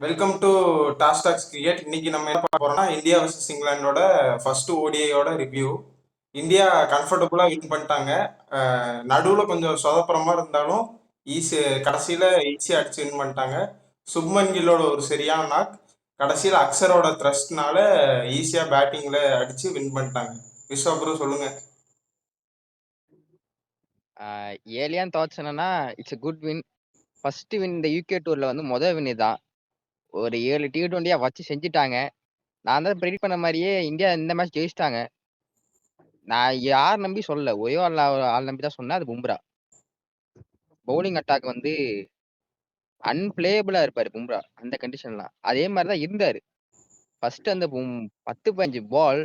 Welcome to toss talks cricket. இன்னைக்கு நம்ம என்ன பார்க்க போறோம்னா இந்தியா வர்சஸ் இங்கிலாண்டோட ஃபர்ஸ்ட் ஓடிஐயோட ரிவ்யூ. இந்தியா கம்ஃபர்டபுளா வின் பண்ணிட்டாங்க. நடுவில் கொஞ்சம் சொதப்புறமா இருந்தாலும் ஈஸி கடைசியில் ஈஸியாக அடிச்சு வின் பண்ணிட்டாங்க. சுப்மன் கில்லோட ஒரு சரியான நாக், கடைசியில் அக்சரோட த்ரஸ்ட்னால ஈஸியாக பேட்டிங்கில் அடிச்சு வின் பண்ணிட்டாங்க. விஸ்வா ப்ரோ சொல்லுங்க. ஏலியான்னு தோச்சனா it's a good win. First win இந்த யூகே டூர்ல வந்து முதல் வின் தான். ஒரு 7 T20 வச்சு செஞ்சுட்டாங்க. நான் தான் ப்ரெடிக்ட் பண்ண மாதிரியே இந்தியா இந்த மேட்ச் ஜெயிச்சிட்டாங்க. நான் யார் நம்பி சொல்லல, ஒரே ஆள் நம்பி தான் சொன்னேன், அது பும்ரா. பவுலிங் அட்டாக் வந்து அன்பிளேயபிளா இருப்பாரு பும்ரா அந்த கண்டிஷன்லாம். அதே மாதிரி தான் இருந்தாரு. ஃபர்ஸ்ட் அந்த 10-15 பால்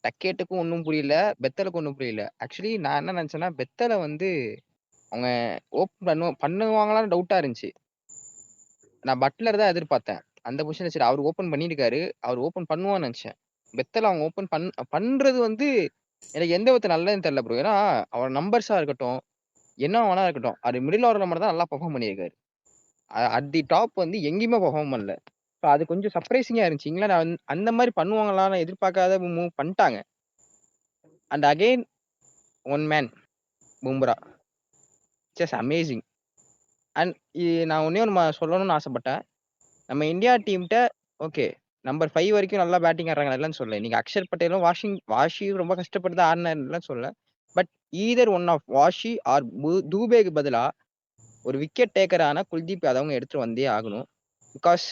டக்கேட்டுக்கும் ஒன்றும் புரியல, பெத்தலுக்கும் ஒன்றும் புரியல. ஆக்சுவலி நான் என்ன நினைச்சேன்னா பெத்தலை வந்து அவங்க ஓப்பன் பண்ணுவாங்களான்னு டவுட்டா இருந்துச்சு. நான் பட்லர் தான் எதிர்பார்த்தேன். அந்த பொசிஷன்ல சரி அவர் ஓப்பன் பண்ணியிருக்காரு. அவர் ஓப்பன் பண்ணுவான்னு நெனச்சேன். பெத்தல அவங்க ஓப்பன் பண்றது வந்து எனக்கு எந்த விதத்துல நல்லதுன்னு தெரியல ப்ரோ. ஏன்னா, அவர் நம்பர்ஸா இருக்கட்டும், என்ன வேணா இருக்கட்டும். அது மிடில் ஓவர்ல மட்டும் தான் நல்லா பெர்ஃபார்ம் பண்ணியிருக்காரு. அட் தி டாப் வந்து எங்கேயுமே பெர்ஃபார்ம் பண்ணல. அது கொஞ்சம் சர்ப்ரைசிங்கா இருந்துச்சு. இங்கிலாந்து அந்த மாரி பண்ணுவாங்களான்னு எதிர்பார்க்காத மூவ் பண்ணிட்டாங்க. And again one man Bumrah. Just amazing. And நான் ஒண்ணே ஒண்ணு சொல்லணும்னு ஆசைப்பட்டேன். நம்ம இந்தியா டீம்ட்ட ஓகே. நம்பர் 5 வரைக்கும் நல்லா பேட்டிங் ஆடுறாங்க இல்லன்னு சொல்லல. நீங்க அக்ஷர் பட்டேலும், வாஷியும் ரொம்ப கஷ்டப்பட்டு தான் ஆடுனாருன்னு சொல்லல. But either one of Washi or தூபேக்கு பதிலா ஒரு விக்கெட் டேக்கரான குல்தீப் யாதவ் எடுத்துட்டு வந்தே ஆகணும். பிகாஸ்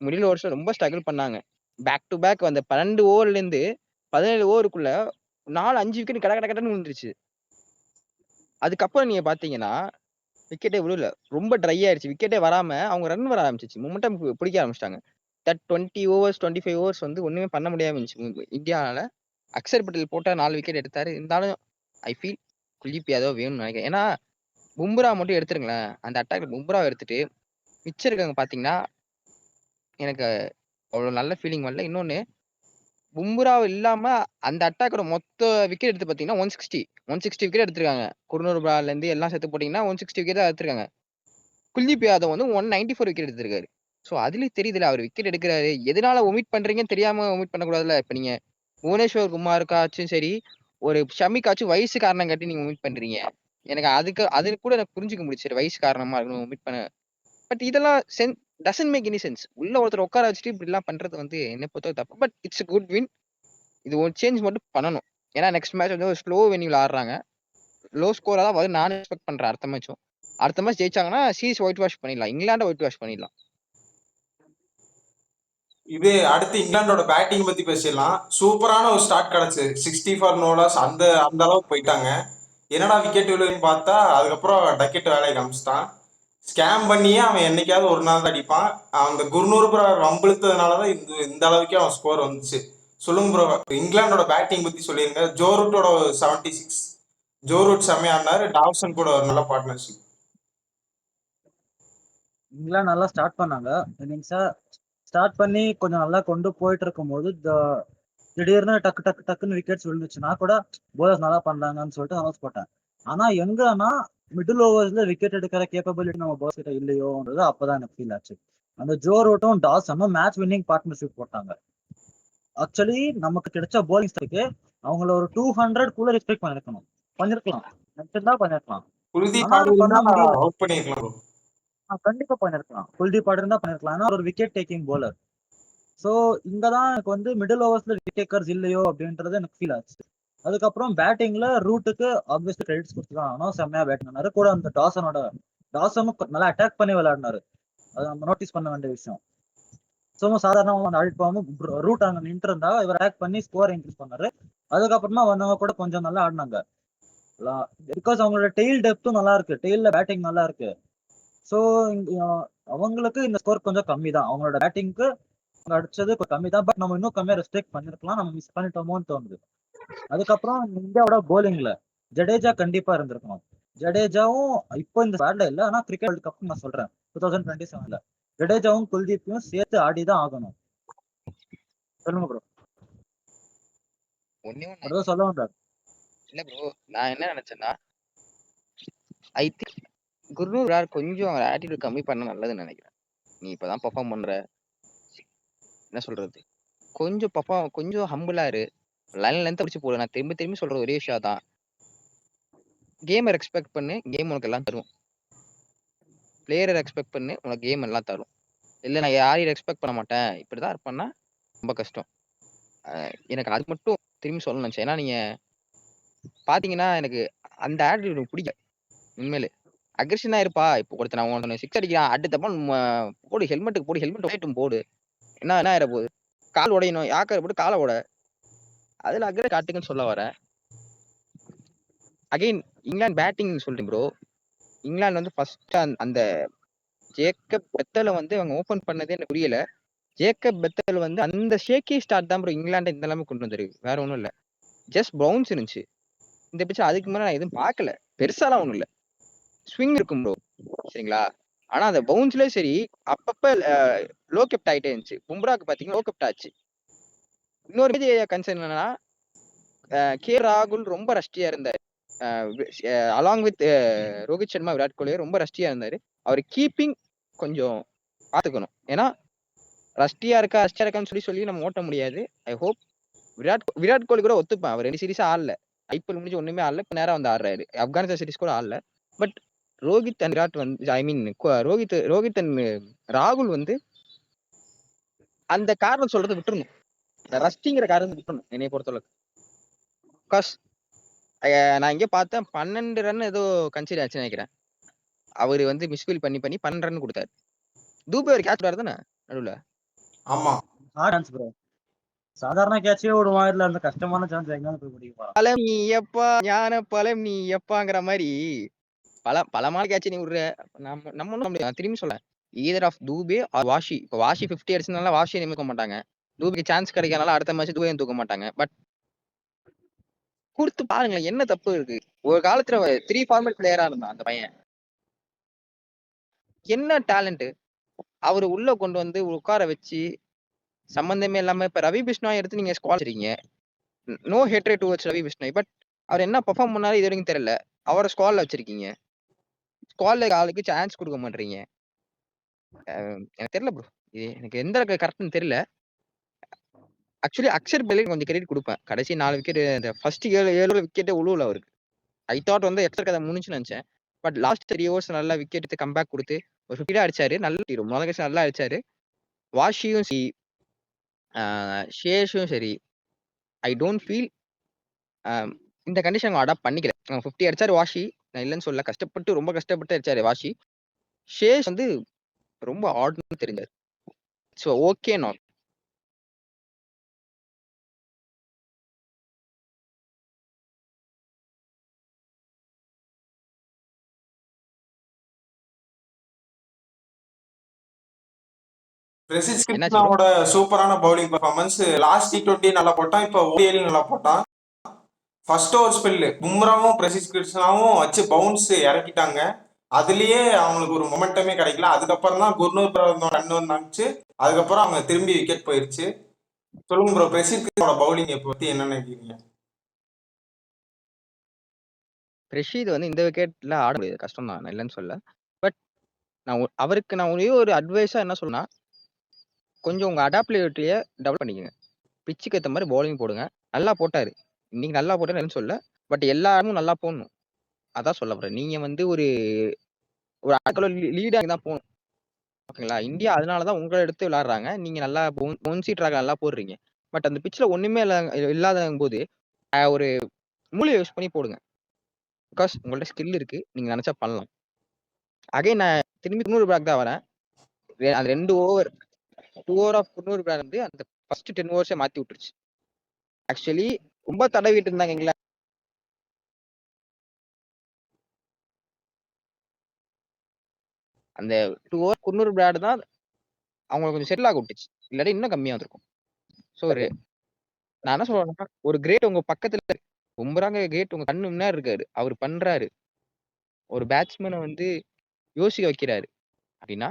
மிடில் ஓவர்ஸ்ல ரொம்ப ஸ்ட்ரகிள் பண்ணாங்க. பேக் டு பேக் வந்த 12 ஓவர்ல இருந்து 17 ஓவருக்குள்ள 4-5 விக்கெட் கட கட கடன்னு விழுந்துருச்சு. அதுக்கப்புறம் நீங்க பாத்தீங்கன்னா விக்கெட்டே விழல. ரொம்ப ட்ரை ஆயிடுச்சு. விக்கெட்டே வராம அவங்க ரன் வர ஆரம்பிச்சிச்சு. மொமெண்டம் பிடிக்க ஆரம்பிச்சிட்டாங்க. தட் 20 ஓவர்ஸ் 25 ஓவர்ஸ் வந்து ஒண்ணுமே பண்ண முடியாம இருந்துச்சு இந்தியானால. அக்ஷர் பட்டேல் போட்டா 4 விக்கெட் எடுத்தாரு. இருந்தாலும் ஐ ஃபீல் குல்தீப் யாதவ் வேணும்னு நினைக்கிறேன். ஏன்னா பும்ரா மட்டும் எடுத்துருங்களேன். அந்த அட்டாக்ல பும்ராவை எடுத்துட்டு மிச்சம் இருக்கவங்க பாத்தீங்கன்னா எனக்கு அவ்வளவு நல்ல ஃபீலிங் வரல. இன்னொன்னு பும்ரா இல்லாம அந்த அட்டாக்கோட மொத்த விக்கெட் எடுத்து பாத்தீங்கன்னா 160 விக்கெட் எடுத்திருக்காங்க. குர்னூர் பால்ல இருந்து எல்லாம் சேர்த்து போட்டீங்கன்னா 160 விக்கெட் தான் எடுத்திருக்காங்க. குல்தீப் யாதவ் வந்து 194 விக்கெட் எடுத்திருக்காரு. சோ அதுலயே தெரியுதுல அவர் விக்கெட் எடுக்கிறாரு. எதனால ஒமிட் பண்றீங்கன்னு தெரியாம ஒமிட் பண்ணக்கூடாதுல்ல. இப்ப நீங்க புவனேஸ்வர் குமாருக்காச்சும் சரி, ஒரு ஷமிக்காச்சும் வயசு காரணம் காட்டி நீங்க ஒமிட் பண்றீங்க. எனக்கு அது கூட எனக்கு புரிஞ்சுக்க முடிச்சு. வயசு காரணமா இருக்கணும் ஒமிட் பண்ண. பட் இதெல்லாம் டசன்ட் மேக் எனி சென்ஸ். உள்ள ஒருத்தர் உட்கார வச்சுட்டு இப்படி எல்லாம் பண்றது வந்து என்ன பொறுத்தவரை தப்பு. But it's a good win. இது ஒரு சேஞ்ச் மட்டும் பண்ணணும். ஏன்னா நெக்ஸ்ட் மேட்ச் வந்து ஒரு ஸ்லோ வென்யூல ஆடுறாங்க. லோ ஸ்கோரா தான் வரும் நான் எக்ஸ்பெக்ட் பண்றேன் அடுத்த மேட்சும். அடுத்த மேட்ச் ஜெயிச்சாங்கன்னா சீரிஸ் ஒயிட் வாஷ் பண்ணிடலாம். இங்கிலாண்ட ஒயிட் வாஷ் பண்ணிடலாம். இது அடுத்து இங்கிலாண்டோட பேட்டிங் பத்தி பேசிடலாம். சூப்பரான ஒரு ஸ்டார்ட் கிடைச்சு 60 ஃபார் நோலாஸ் அந்த அந்த அளவுக்கு போயிட்டாங்க. என்னடா விக்கெட் விழுன்னு பார்த்தா அதுக்கப்புறம் டக்கெட் வேலையை காமிச்சிட்டான். ஸ்கேம் பண்ணியே அவன் என்னைக்காவது ஒரு நாள் தான் அடிப்பான். அந்த குர்னூர் ப்ரோ வம்பிழுத்ததுனால தான் இந்த இந்த அளவுக்கே அவன் ஸ்கோர் வந்துச்சு. சொல்லுங்க ப்ரோ, இங்கிலாண்டோட பேட்டிங் பத்தி சொல்லியிருங்க. ஜோரூட்டோட 76, ஜோரூட் செம்மையானாரு. டாவ்சன் கூட ஒரு நல்ல பார்ட்னர்ஷிப். இங்கிலாந்து நல்லா ஸ்டார்ட் பண்ணாங்க இன்னிங்ஸை. ஸ்டார்ட் பண்ணி கொஞ்சம் நல்லா கொண்டு போயிட்டு இருக்கும்போது திடீர்னு டக்குன்னு விக்கெட்ஸ் விழுந்துச்சு. நான் கூட போலர்ஸ் நல்லா பண்றாங்கன்னு சொல்லிட்டு ஹவுஸ் போட்டேன். ஆனா எங்கன்னா மிடில் ஓவர்ஸ்ல விக்கெட் எடுக்கிற கேப்பபிலிட்டி நம்ம போலர்ஸ் கிட்ட இல்லையோன்றது அப்பதான் எனக்கு ஃபீல் ஆச்சு. அந்த ஜோ ரூட்டும் டாஸனும் மேட்ச் வின்னிங் பார்ட்னர்ஷிப் போட்டாங்க. ஆக்சுவலி நமக்கு கிடைச்ச போலிங் ஸ்ட்ரைக்கு அவங்கள ஒரு 200 கூட ரெஸ்பெக்ட் பண்ணிருக்கலாம். குல்தீப் ஆனா பண்ண ஆடிருந்தா முடியல. அவுட் பண்ணிருக்கலாம் bro. கண்டிப்பா பண்ணிருக்கலாம். குல்தீப் ஆடிருந்தா பண்ணிருக்கலாம். ஏன்னா ஒரு விக்கெட் டேக்கிங் போலர். சோ இங்கதான் எனக்கு வந்து மிடில் ஓவர்ஸ்ல விக்கெட் டேக்கர்ஸ் இல்லையோ அப்படின்றது எனக்கு ஃபீல் ஆச்சு. அதுக்கப்புறம் பேட்டிங்ல ரூட்டுக்கு ஆப்வியஸ்லி கிரெடிட்ஸ் கொடுத்துதான் ஆனோம். செம்மையா பேட்டிங் பண்ணாரு. கூட அந்த டாசனும் நல்லா அட்டாக் பண்ணி விளையாடினாரு. அது நம்ம நோட்டீஸ் பண்ண வேண்டிய விஷயம். சும்மா சாதாரணமா ஆடிட்டு போகாம ரூட் அங்க நின்று இருந்தா இவர் அட்டாக் பண்ணி ஸ்கோர் இன்க்ரீஸ் பண்ணாரு. அதுக்கப்புறமா வந்தவங்க கூட கொஞ்சம் நல்லா ஆடினாங்க. பிகாஸ் அவங்களோட டெய்ல் டெப்த்தும் நல்லா இருக்கு. டெய்ல பேட்டிங் நல்லா இருக்கு. சோ அவங்களுக்கு இந்த ஸ்கோர் கொஞ்சம் கம்மி தான். அவங்களோட பேட்டிங்க்கு அடிச்சது கம்மி தான். பட் நம்ம இன்னும் கம்மியா ரெஸ்ட்ரிக்ட் பண்ணிருக்கலாம். நம்ம மிஸ் பண்ணிட்டோமோன்னு தோணுது. அதுக்கப்புறம் இந்தியாவோட போலிங்ல ஜடேஜா கண்டிப்பா இருந்திருக்கணும். ஜடேஜாவும் இப்போ இந்த ஸ்குவாட்ல இல்ல. ஆனா கிரிக்கெட் வேர்ல்ட் கப் நான் சொல்றேன் 2027ல ஜடேஜாவும் குல்தீப்பையும் சேர்த்து ஆடிதான் ஆகணும். சொல்லுங்க ப்ரோ. ஒண்ணே ஒண்ணு அதான் சொல்ல வந்தார். இல்ல ப்ரோ, நான் என்ன நினைச்சேன்னா ஐ திங்க் குர்னூர் கொஞ்சம் ஆட்டிடியூட் கம்மி பண்ண நல்லதுன்னு நினைக்கிறேன். நீ இப்பதான் பெர்ஃபார்ம் பண்ற. என்ன சொல்றது? கொஞ்சம் ஹம்பிளா இரு. லைன் லென்த்தா பிடிச்சு போடு. நான் திரும்பி திரும்பி சொல்ற ஒரே விஷயம் அதான். கேம ரெஸ்பெக்ட் பண்ணு. கேம் உனக்கு எல்லாம் தரும். பிளேயர ரெஸ்பெக்ட் பண்ணு. உனக்கு கேம் எல்லாம் தரும். இல்ல நான் யாரையும் ரெஸ்பெக்ட் பண்ண மாட்டேன். இப்படிதான் இருப்பேன்னா ரொம்ப கஷ்டம். எனக்கு அது மட்டும் திரும்பி சொல்லணும்னு நினைச்சேன். ஏன்னா நீங்க பாத்தீங்கன்னா, எனக்கு அந்த ஆட்டிட்யூட் எனக்கு பிடிக்கல. உண்மையிலே. அக்ரெஷனா இருப்பா. இப்போ ஒருத்தன் அவன் ஒருத்தன 6 அடிக்கிறான். அடுத்த பால் போடு ஹெல்மெட்டுக்கு போடு. ஹெல்மெட் உடையட்டும் போடு. என்ன ஆயிர போகுது? கால் உடையணும். யாக்கர் போட்டு கால உட. அதுல காட்டுங்கன்னு சொல்ல வரேன். அகைன் இங்கிலாந்து பேட்டிங் சொல்றேன் ப்ரோ. இங்கிலாந்து வந்து ஃபர்ஸ்ட் அந்த ஜேக்கப் பெத்தல வந்து அவங்க ஓபன் பண்ணதே எனக்கு புரியல. ஜேக்கப் பெத்தல் வந்து அந்த ஷேக்கி ஸ்டார்ட் தான் ப்ரோ இங்கிலாண்டை இந்த நிலைமை கொண்டு வந்திருக்கு. வேற ஒண்ணும் இல்ல. ஜஸ்ட் பவுன்ஸ் இருந்துச்சு. இந்த பிட்ச் அதுக்கு மேல நான் எதுவும் பார்க்கல. பெருசாலாம் ஒண்ணும் இல்ல. ஸ்விங் இருக்கும் ப்ரோ. சரிங்களா? ஆனா அந்த பவுன்ஸ்லயே சரி, அப்பப்ப லோ கெப்ட் ஆயிட்டே இருந்துச்சு. பும்ராக்கு பாத்தீங்கன்னா லோ கெப்ட் ஆச்சு. இன்னொரு பெரிய கன்சர்ன் என்னன்னா, கே ராகுல் ரொம்ப ரஷ்டியா இருந்தாரு. அலாங் வித் ரோஹித் சர்மா, விராட் கோலி ரொம்ப ரஷ்டியா இருந்தாரு. அவர் கீப்பிங் கொஞ்சம் பாத்துக்கணும். ஏன்னா ரஷ்டியா இருக்கான்னு சொல்லி நம்ம ஓட்ட முடியாது. ஐ ஹோப் விராட் கோலி கூட ஒத்துப்பேன். அவர் 2 சீரீஸா ஆடல. ஐபிஎல் முடிஞ்சு ஒண்ணுமே ஆடல. இப்ப நேரா வந்து ஆடுறாரு. ஆப்கானிஸ்தான் சீரிஸ் கூட ஆடல. பட் ரோஹித் அண்ட் விராட் வந்து ஐ மீன் ரோஹித் அண்ட் ராகுல் வந்து அந்த காரணம் சொல்றதை விட்டுறணும். ரஷ்டிங்கிற காரணத்தை விட்டுறணும் என்னைய பொறுத்தளவுக்கு. பிகாஸ் நான் இங்க பார்த்தேன் 12 ரன் ஏதோ கன்சிடர் ஆச்சுன்னு நினைக்கிறேன். அவரு வந்து மிஸ்ஃபீல் பண்ணி 12 ரன் கொடுத்தாரு. தூபே ஒரு கேட்ச் விடாரு தானே நடுவுல. ஆமா சான்ஸ் ப்ரோ. சாதாரண கேட்சே விடுவான். இல்ல அந்த கஷ்டமான சான்ஸ் எங்க போய் முடியுமா? பலம் நீ எப்பா ஞான பலம் நீ எப்பாங்கிற மாதிரி பலமான கேட்ச் நீ விடுற. நம்ம ஒண்ணும் முடியாது. திரும்பி சொல்றேன். Either of Dube or Washi. இப்போ வாஷி 50 அடிச்சதுனால வாஷியை நியமிக்க மாட்டாங்க. தூபிக்கு சான்ஸ் கிடைக்கனால அடுத்த மேட்ச் தூபையும் தூக்க மாட்டாங்க. பட் கொடுத்து பாருங்களேன் என்ன தப்பு இருக்கு. ஒரு காலத்துல 3 ஃபார்மேட் பிளேயரா இருந்தான் அந்த பையன். என்ன டேலண்ட். அவரு உள்ள கொண்டு வந்து உட்கார வச்சு சம்பந்தமே இல்லாம இப்ப ரவி பிஷ்ணா எடுத்து நீங்க ஸ்குவாட் வச்சிருக்கீங்க. No hatred towards Ravi Bishnoi. But அவர் என்ன பெர்ஃபார்ம் பண்ணாரு இது வரைக்கும் தெரியல. அவரை ஸ்குவாட்ல வச்சிருக்கீங்க. ஸ்குவாட்ல ஆளுக்கு சான்ஸ் கொடுக்க மாட்டீங்க. எனக்கு தெரியல ப்ரோ. இது எனக்கு எந்த அளவுக்கு கரெக்ட்னு தெரியல. ஆக்சுவலி அக்ஷர் பட்டேலுக்கு கொஞ்சம் கிரெடிட் கொடுப்பேன். கடைசி 4 விக்கெட் இந்த ஃபர்ஸ்ட் 7 விக்கெட்டே உழுவல அவருக்கு. ஐ தாட் வந்து எக்ஸ்ட்ரா கதை முடிஞ்சுன்னு நினைச்சேன். பட் லாஸ்ட் 3 ஓவர்ஸ் நல்லா விக்கெட் எடுத்து கம்பேக் கொடுத்து ஒரு 50 அடிச்சாரு. நல்ல முதல் கேட்ச் நல்லா அடிச்சாரு. வாஷியும் சரி, ஷேஷும் சரி, ஐ டோன்ட் ஃபீல் இந்த கண்டிஷன் அவங்க அடாப்ட் பண்ணிக்கல. 50 அடிச்சாரு வாஷி. நான் இல்லைன்னு சொல்ல. ரொம்ப கஷ்டப்பட்டு அடிச்சாரு வாஷி. ஷேஷ் வந்து ரொம்ப ஆட்னு தெரிஞ்சாரு. So okay not. பிரசித் என்னாச்சு ப்ரோ? கிருஷ்ணாவோட சூப்பரான பவுலிங் பெர்ஃபார்மன்ஸ். லாஸ்ட் T20 நல்லா போட்டான். இப்போ ODI நல்லா போட்டான். ஃபர்ஸ்ட் ஓவர் ஸ்பெல்லு பும்ராவும் பிரசித் கிருஷ்ணாவும் வச்சு பவுன்ஸ் இறக்கிட்டாங்க. அதுலயே அவங்களுக்கு ஒரு மொமெண்டமே கிடைக்கல. அதுக்கப்புறம் தான் குர்னூர் ரன் வந்தாச்சு. அதுக்கப்புறம் அவங்க திரும்பி விக்கெட் போயிருச்சு. சொல்லுங்க ப்ரோ, பிரசித் கிருஷ்ணாவோட பவுலிங் பத்தி என்ன நினைக்கிறீங்க? ரஷீத் வந்து இந்த விக்கெட்ல ஆட முடியாது. கஷ்டம் தான். நான் இல்லைன்னு சொல்ல. பட் அவருக்கு நான் ஒரே ஒரு அட்வைஸா என்ன சொன்னா, கொஞ்சம் உங்க அடாப்டிலிட்டிய டெவலப் பண்ணிக்கங்க. பிச்சுக்கு ஏத்த மாதிரி பவுலிங் போடுங்க. நல்லா போட்டாரு. இன்னைக்கு நல்லா போட்டாரு இல்லைன்னு சொல்ல. பட் எல்லாரும் நல்லா போடணும். அதான் சொல்ல போறேன். நீங்க வந்து ஒரு ஆட்கள லீடா தான் போகணும். ஓகேங்களா? இந்தியா அதனாலதான் உங்களை எடுத்து விளையாடுறாங்க. நீங்க நல்லா பவுன்சி ட்ராக் நல்லா போடுறீங்க. பட் அந்த பிட்ச்ல ஒண்ணுமே இல்லாத போது ஒரு மூளையை யூஸ் பண்ணி போடுங்க. பிகாஸ் உங்கள்ட்ட ஸ்கில் இருக்கு. நீங்க நினைச்சா பண்ணலாம். அகைன் நான் திரும்பி குன்னூர் பிராக் தான் வரேன். அந்த 2 ஓவர் 2 ஓவர் ஆஃப் குன்னூர் பிராக் வந்து அந்த ஃபர்ஸ்ட் 10 ஓவர்ஸே மாத்தி விட்டுருச்சு. ஆக்சுவலி ரொம்ப தடவிட்டு இருந்தாங்க இங்கிலாந்து. அந்த 2 ஓவர் குன்னூர் பிராட் தான் அவங்களை கொஞ்சம் செட்டில் ஆக விட்டுச்சு. இல்லாட்டி இன்னும் கம்மியா வந்திருக்கும். ஸோ நான் என்ன சொல்றேன்னா, ஒரு கிரேட் உங்க பக்கத்துல பும்ராங்க கிரேட் உங்க கண்ணு முன்னாடி இருக்காரு. அவர் பண்றாரு. ஒரு பேட்ஸ்மேனை வந்து யோசிக்க வைக்கிறாரு அப்படின்னா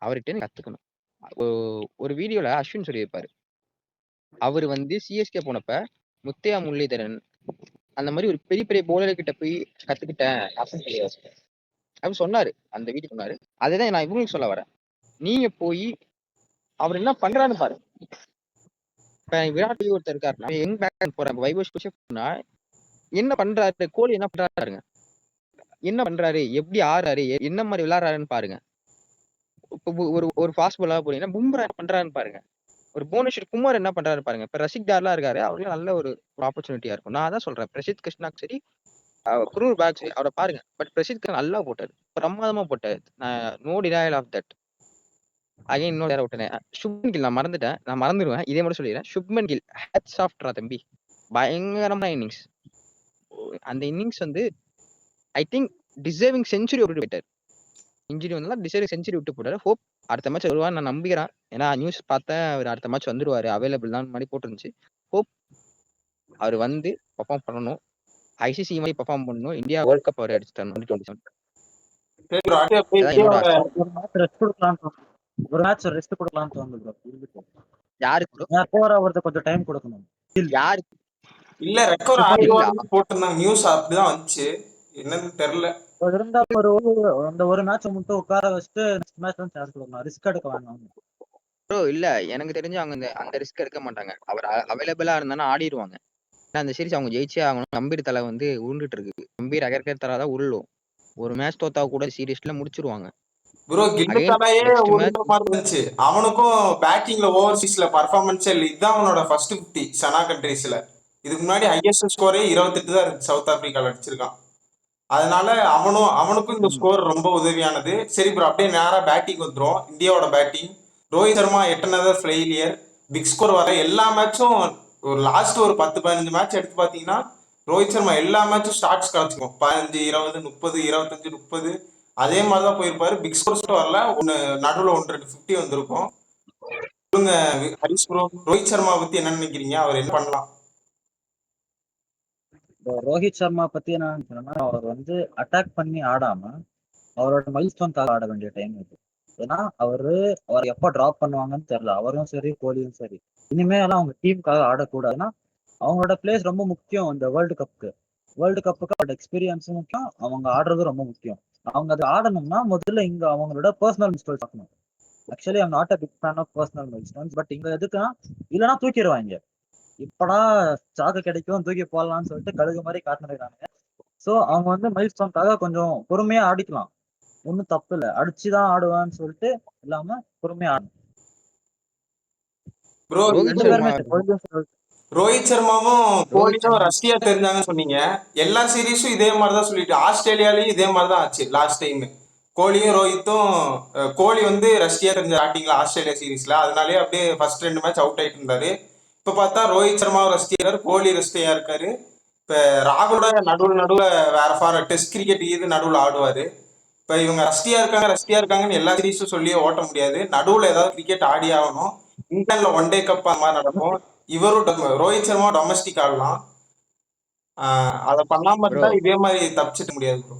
அவர்கிட்ட கத்துக்கணும். ஒரு வீடியோல அஸ்வின் சொல்லியிருப்பாரு. அவர் வந்து சிஎஸ்கே போனப்ப முத்தையா முரளிதரன் அந்த மாதிரி ஒரு பெரிய பெரிய போலர் கிட்ட போய் கத்துக்கிட்டேன் அப்படின்னு சொன்னாரு. அந்த வீடியோ சொன்னாரு. அதுதான் நான் இவங்களுக்கு சொல்ல வரேன். நீங்க போய் அவர் என்ன பண்றான்னு பாருங்க. இப்ப விராட் கோலி ஒருத்தர் இருக்காருன்னா யங் பேக் போறாங்க வைபவ் சூரியவன்ஷினா என்ன பண்றாரு, கோலி என்ன பண்றாருங்க, என்ன பண்றாரு, எப்படி ஆடுறாரு, என்ன மாதிரி விளையாடுறாருன்னு பாருங்க. இப்போ ஒரு ஒரு ஃபாஸ்ட் பாலா போனீங்கன்னா பும்ரா என்ன பண்றாருன்னு பாருங்க. ஒரு புவனேஸ்வர் குமார் என்ன பண்றாரு பாருங்க. இப்ப ரஷிக் டார்லாம் இருக்காரு, அவருக்கு நல்ல ஒரு ஆப்பர்ச்சுனிட்டியா இருக்கும். நான் அதான் சொல்றேன், பிரசித் கிருஷ்ணாக்கு சரி குரூர் பேக் சரி அவரை பாருங்க. பட் பிரசித் கிருஷ்ணா நல்லா போட்டாரு, பிரமாதமா போட்டாரு. No denial of that. Again இன்னொரு யாரை விட்டேன், சுப்மன் கில். நான் மறந்துட்டேன், நான் மறந்துடுவேன், இதே மட்டும் சொல்லிடுறேன். சுப்மன் கில் ஹேட்ஸ் ஆஃப்டா தம்பி, பயங்கரமான இன்னிங்ஸ். அந்த இன்னிங்ஸ் வந்து ஐ திங்க் டிசர்விங் செஞ்சுரி விட்டு போயிட்டாரு. இன்ஜுரி வந்தாலும் டிசர்விங் செஞ்சுரி விட்டு போட்டாரு. ஹோப் அடுத்த மேட்ச் வருவான்னு நான் நம்புகிறேன். ஏன்னா நியூஸ் பார்த்தேன், அவர் அடுத்த மேட்ச் வந்துருவாரு, அவைலபிள் தான் மாதிரி போட்டுருந்துச்சு. ஹோப் அவர் வந்து பெர்ஃபார்ம் பண்ணணும், ஐசிசி மாதிரி பெர்ஃபார்ம் பண்ணணும், இந்தியா வேர்ல்ட் கப் அவர் அடிச்சு தரணும் 2027. சரி bro, அப்படியே அப்படியே அதான் என்னோட இந்தியாவோட ஆசை. ஒரு மேட்ச் ரெஸ்ட் கொடுக்கலாம்னு தோணுது. ஒரு மேட்ச் ரெஸ்ட் கொடுக்கலாம்னு தோணுது bro. யாருக்கு bro? கோரா ஒருத்தர் கொஞ்சம் டைம் கொடுக்கணும். யாருக்கு இல்ல ரெக்கவர் சுப்மன் கில். இல்ல ஆயிடுவான்னு போட்டிருந்தாங்க, நியூஸ் அப்படிதான் வந்துச்சு, என்னன்னு தெரியல. அது இருந்தா அந்த ஒரு மேட்ச் மட்டும் உட்கார வச்சுட்டு நெக்ஸ்ட் மேட்ச் தான் சான்ஸ் கொடுக்கணும். ரிஸ்க் எடுக்க வேண்டாம். ப்ரோ, இல்ல எனக்கு தெரிஞ்சு அவங்க அந்த ரிஸ்க் எடுக்க மாட்டாங்க. அவர் அவைலபிளா இருந்தானா ஆடிடுவாங்க. ஏன்னா அந்த சீரிஸ் அவங்க ஜெயிச்சே ஆகணும். கம்பீர் தலை வந்து உருண்டுட்டு இருக்கு. கம்பீர் அகர்கர் தலை தான் உருளும். ஒரு மேட்ச் தோத்தா கூட சீரிஸ்ல முடிச்சிருவாங்க. ப்ரோ கில்லு அகைன் தலையே நெக்ஸ்ட் ஒரு மேட்ச் மாதிரி இருந்துச்சு. அவனுக்கும் பேட்டிங்ல ஓவர்சீஸ்ல பர்ஃபார்மன்ஸே இல்லை. இதுதான் அவனோட ஃபர்ஸ்ட் 50 சனா கண்ட்ரீஸ்ல. இதுக்கு முன்னாடி ஹையஸ்ட் ஸ்கோரே 28 தான் இருக்கு, சவுத் ஆப்பிரிக்கால அடிச்சிருக்கான். அதனால அவனுக்கும் இந்த ஸ்கோர் ரொம்ப உதவியானது. சரி ப்ரோ, அப்படியே நேரா பேட்டிங் வந்துரும். இந்தியாவோட batting, Rohit Sharma 8 failure, big score வர எல்லா மேட்சும். ஒரு லாஸ்ட் ஒரு 10-15 மேட்ச் எடுத்து பாத்தீங்கன்னா ரோஹித் சர்மா எல்லா மேட்சும் ஸ்டார்ட்ஸ் கிடைச்சிக்கும். 15, 20, 30, 25, 30 அதே மாதிரிதான் போயிருப்பாரு. பிக் ஸ்கோர்ஸ் வரல, ஒன்னு நடுவுல 1-2 50 வந்திருக்கும். சொல்லுங்க ஹரிஷ் ப்ரோ, ரோஹித் சர்மா பத்தி என்ன நினைக்கிறீங்க, அவர் என்ன பண்ணலாம்? ரோஹித் சர்மா பத்தி என்ன நினைக்கிறேன்னா, அவர் வந்து அட்டாக் பண்ணி ஆடாம அவரோட மைல்ஸ்டோன்காக ஆட வேண்டிய டைம் இது. ஏன்னா அவர் எப்ப டிராப் பண்ணுவாங்கன்னு தெரியல. அவரும் சரி கோலியும் சரி இனிமே எல்லாம் அவங்க டீமுக்காக ஆடக்கூடாதுன்னா அவங்களோட பிளேஸ் ரொம்ப முக்கியம். இந்த வேர்ல்டு கப்புக்கு அவரோட எக்ஸ்பீரியன்ஸும் முக்கியம், அவங்க ஆடுறது ரொம்ப முக்கியம். அவங்க அதை ஆடணும்னா முதல்ல இங்க அவங்களோட பர்சனல் மிஸ்டேக்ஸ் பார்க்கணும். Actually I'm not a big fan of personal milestones. But இங்க எதுக்குன்னா இல்லைன்னா தூக்கிடுவாங்க. இப்படா சாக்கு கிடைக்கும் தூக்கி போடலாம்னு சொல்லிட்டு கழுகு மாதிரி காட்டினாங்க. சோ அவங்க வந்து மைல்ஸ்டோன்காக கொஞ்சம் பொறுமையா ஆடிக்கலாம், ஒன்னும் தப்பு இல்லை. அடிச்சுதான் ஆடுவான்னு சொல்லிட்டு இல்லாம பொறுமையா ஆடணும். ப்ரோ ரோஹித் ரெண்டு சர்மா பேருமே ரோஹித் சர்மாவும் ரோஹித் கோலியும் சர்மா ரஷ்யா தெரிஞ்சாங்கன்னு சொன்னீங்க. எல்லா சீரீஸும் இதே மாதிரிதான் சொல்லிட்டு, ஆஸ்திரேலியாலையும் இதே மாதிரிதான் ஆச்சு லாஸ்ட் டைம். கோலியும் ரோஹித்தும் கோலி வந்து ரஷ்யா தெரிஞ்ச ஆட்டிங்களா ஆஸ்திரேலியா சீரீஸ்ல, அதனாலே அப்படியே ஃபர்ஸ்ட் 2 மேட்ச் அவுட் ஆயிட்டு இருந்தாரு. இப்ப பார்த்தா ரோஹித் சர்மாவும் ரஷ்யா இருக்காரு, கோலி ரஷ்யா இருக்காரு. இப்ப ராகுலோட நடுவுல வேற டெஸ்ட் கிரிக்கெட் இது நடுவுல ஆடுவாரு. இப்ப இவங்க ரஷ்யா இருக்காங்கன்னு எல்லா சீரீஸும் சொல்லியே ஓட்ட முடியாது. நடுவுல ஏதாவது கிரிக்கெட் ஆடி ஆகணும். இங்கிலாந்துல ஒன் டே கப் அந்த மாதிரி நடக்கும். இவரும் ரோஹித் சர்மா டொமஸ்டிக் ஆடலாம். அதை பண்ணாம ப்ரோ இருந்தா இதே மாதிரி தப்பிச்சிட்டு முடியாது bro.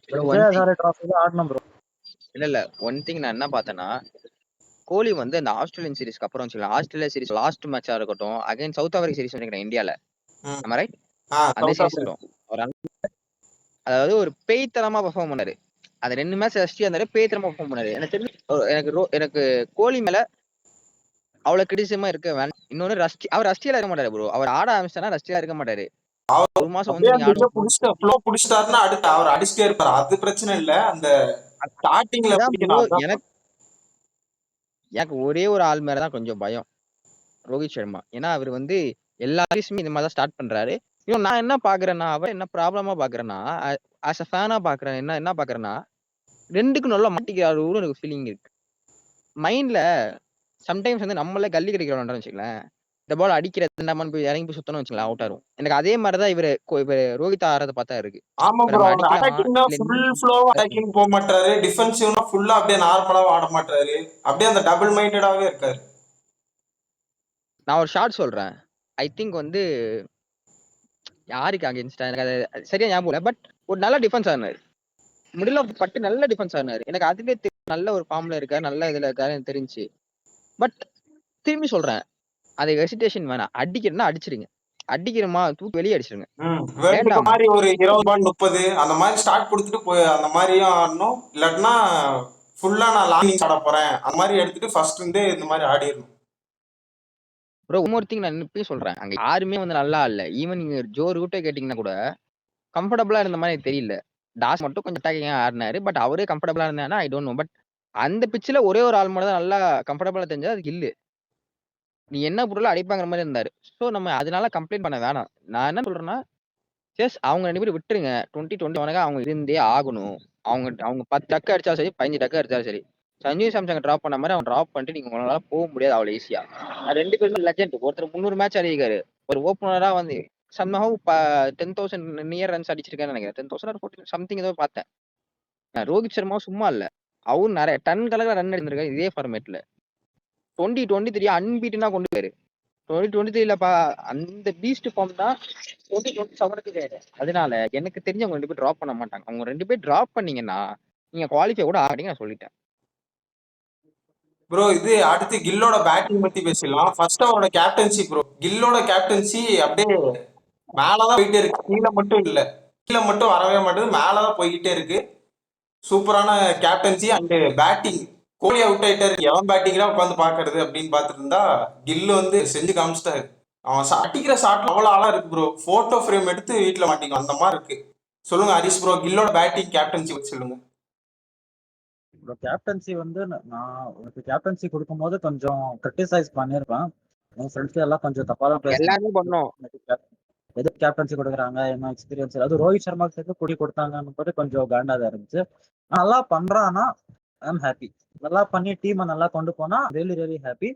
Bro one Vijay thing, Hazare டிராஃபில ஆடணும் ப்ரோ. இல்ல ஒன் திங் நான் என்ன பார்த்தேன்னா, கோலி வந்து அந்த ஆஸ்திரேலியன் சீரிஸ்க்கு அப்புறம் வச்சுக்கலாம், ஆஸ்திரேலியா சீரிஸ் லாஸ்ட் மேட்சா இருக்கட்டும், அகைன் சவுத் ஆப்பிரிக்கா சீரிஸ் நினைக்கிறேன் இந்தியால, ம். நம்ம ரைட், அந்த சவுத் சீரிஸ் ஆப்பிரிக்கா. வரும். அதாவது ஒரு பேய்த்தனமா பெர்ஃபார்ம் பண்ணாரு. அந்த 2 மேட்ச் ரஷ்யா இருந்தாரு, பேய்த்தனமா பெர்ஃபார்ம் பண்ணாரு. எனக்கு தெரிஞ்சு எனக்கு கோலி மேல அவ்வளவு கிரிட்டிசிசமா இருக்க வேண்டாம். இன்னொன்னு அவர் ரஷ்டியால இருக்க மாட்டாரு ப்ரோ. அவர் ஆட ஆரம்பிச்சானா ரஷ்டியால இருக்க மாட்டாரு. ஒரு மாசம் அப்படியே வந்து நீங்க அந்த இதை ஆடும். ஃப்ளோ புடிச்சிட்டாருன்னா அடுத்து அவர் அடிச்சுட்டே இருப்பாரு, அது பிரச்சனை இல்ல. அந்த ஸ்டார்டிங்ல அதுதான் ப்ரோ, பிடிக்கணும், அதான். எனக்கு ஒரே ஒரு ஆள் மேலதான் கொஞ்சம் பயம், ரோஹித் சர்மா. ஏன்னா அவர் வந்து எல்லா சீரிஸுமே இந்த மாதிரி தான் ஸ்டார்ட் பண்றாரு. இன்னும் நான் என்ன பாக்குறேன்னா, அவர் என்ன ப்ராப்ளமா பாக்குறேன்னா, ஆஸ் அ ஃபேனா பாக்குறேன், என்ன பாக்குறேன்னா, 2க்கும் நல்லா மாட்டிக்கிறாரு எனக்கு ஃபீலிங் இருக்கு மைண்ட்ல. சம்டைம்ஸ் வந்து நம்மளே கல்லி கடிக்கிறோம் வச்சுக்கலாம், இந்த பால் அடிக்கிறது நம்ம போய் இறங்கி போய் சுத்தணும் வச்சுக்கலாம், அவுட் ஆகும். எனக்கு அதே மாதிரிதான் இவர் ரோஹித் ஆறத பார்த்தா இருக்கு. ஆமா இப்ப ப்ரோ, நம்ம அவர் அடிக்கலாமா அட்டாக்கிங்னா இல்ல ஃபுல் ஃப்ளோ அட்டாக்கிங் போக மாட்டாரு, டிஃபென்சிவ்னா ஃபுல்லா அப்படியே நார்மலாவும் ஆட மாட்டாரு. அப்படியே அந்த டபுள் மைண்டடாவே இருக்காரு. நான் ஒரு ஷார்ட் சொல்றேன். ஐ திங்க் வந்து யாருக்கு அகேன்ஸ்டா எனக்கு அது சரியா ஞாபகம் இல்லை. பட் ஒரு நல்ல டிஃபென்ஸ் ஆனாரு, மிடில் ஆஃப் பட்டு நல்ல டிஃபென்ஸ் ஆனாரு. எனக்கு அதுவே நல்ல ஒரு ஃபார்ம்ல இருக்காரு, நல்ல இதுல இருக்காரு எனக்கு தெரிஞ்சு. பட் திரும்பி சொல்றேன், அது ஹெசிடேஷன் வேணாம். அடிக்கிறேன்னா அடிச்சிருங்க, அடிக்கிறோமா தூக்கி வெளியே அடிச்சிருங்க, வேர்ல்டு கப் வேண்டாமா மாதிரி ஒரு 20 பால் 30 அந்த மாதிரி ஸ்டார்ட் கொடுத்துட்டு போய் அந்த மாதிரியும் ஆடணும். இல்லாட்டினா ஃபுல்லா நான் லாங் இன்னிங்ஸ் ஆட போறேன் அந்த மாதிரி எடுத்துட்டு ஃபர்ஸ்ட் இருந்தே இந்த மாதிரி ஆடிடணும். ப்ரோ இன்னொரு திங் நான் இப்பயும் சொல்றேன். அங்க யாருமே வந்து நல்லா இல்ல. ஈவன் நீங்க ஜோ ரூட்டே கேட்டீங்கன்னா கூட கம்ஃபர்டபுளா இருந்த மாதிரி எனக்கு தெரியல. டாஸ் மட்டும் கொஞ்சம் அட்டாக்கிங்கா ஆடினாரு. பட் அவரே கம்ஃபர்டபுளா இருந்தானா ஐ டோன்ட் நோ. பட் அந்த பிட்ச்ல ஒரே ஒரு ஆள் மட்டும் தான் நல்லா கம்ஃபர்டபுளா தெரிஞ்சது. அது கில்லு. நீ என்ன போட்டாலும் அடிப்பாங்கிற மாதிரி இருந்தாரு. ஸோ நம்ம அதனால கம்ப்ளைண்ட் பண்ண வேணாம். நான் என்ன சொல்றேன்னா, எஸ் அவங்க 2 பேரும் விட்டுருங்க. 2021 அவங்க இருந்தே ஆகணும். அவங்க 10 டக்கு அடிச்சாலும் சரி, 15 டக்கு அடிச்சாலும் சரி. சஞ்சு சாம்சங்க டிராப் பண்ண மாதிரி அவன் டிராப் பண்ணிட்டு நீங்க உங்களால போக முடியாது அவ்வளவு ஈஸியா. 2 பேருமே லெஜெண்ட். ஒருத்தர் 300 மேட்ச் ஆடிருக்காரு. ஒரு ஓப்பனரா வந்து சம்ஹவ் 10,000 நியர் ரன்ஸ் அடிச்சிருக்காருன்னு நினைக்கிறேன். 10,000 or 14 சம்திங் ஏதோ பார்த்தேன். ரோஹித் சர்மாவும் சும்மா இல்ல. அவரும் நிறைய டன் கணக்குல ரன் எடுத்திருக்காரு இதே ஃபார்மேட்ல. 2023 அன்பீட்டனா கொண்டு போயிரு. 2023ல அந்த பீஸ்ட் ஃபார்ம் தான் 2027க்கு வேறு. அதனால எனக்கு தெரிஞ்சு அவங்க 2 பேர் டிராப் பண்ண மாட்டாங்க. அவங்க 2 பேர் டிராப் பண்ணீங்கன்னா நீங்க குவாலிஃபை கூட ஆகிறீங்க நான் சொல்லிட்டேன். ப்ரோ இது அடுத்து கில்லோட பேட்டிங் பத்தி பேசலாம். ஃபர்ஸ்ட் அவரோட கேப்டன்சி ப்ரோ. கில்லோட கேப்டன்சி அப்படியே மேலதான் போயிட்டே இருக்கு. கீழே மட்டும் இல்ல. கீழே மட்டும் வரவே மாட்டேங்குது. மேலதான் போய்கிட்டே இருக்கு. சூப்பரான captaincy and batting. Kohli out ஆயிட்டாரு. எவன் பேட்டிங்லாம் உட்காந்து பாக்குறது அப்படின்னு பாத்துட்டு இருந்தா கில்லு வந்து செஞ்சு காமிச்சிட்டாரு. அவன் அடிக்கிற ஷாட் அவ்வளவு ஆளா இருக்கு ப்ரோ. போட்டோ ஃப்ரேம் எடுத்து வீட்டுல மாட்டிக்கும் அந்த மாதிரி இருக்கு. சொல்லுங்க ஹரிஷ் ப்ரோ, கில்லோட பேட்டிங் கேப்டன்சி பத்தி சொல்லுங்க. ப்ரோ கேப்டன்சி வந்து நான் உனக்கு கேப்டன்சி கொடுக்கும்போது கொஞ்சம் கிரிட்டிசைஸ் பண்ணியிருப்பேன். என் ஃப்ரெண்ட்ஸ் எல்லாம் கொஞ்சம் தப்பா தான் பேசினாங்க. எல்லாருமே பண்ணோம். எதுக்கு கேப்டன்சி கொடுக்குறாங்க, என்ன எக்ஸ்பீரியன்ஸ், அது ரோஹித் சர்மா சேர்த்து குடி கொடுத்தாங்கன்னு போது கொஞ்சம் காண்டாதான் இருந்துச்சு. நல்லா பண்றான்னா ஐம் ஹாப்பி. நல்லா பண்ணி டீமை நல்லா கொண்டு போனா ரியலி ரியலி ஹாப்பி.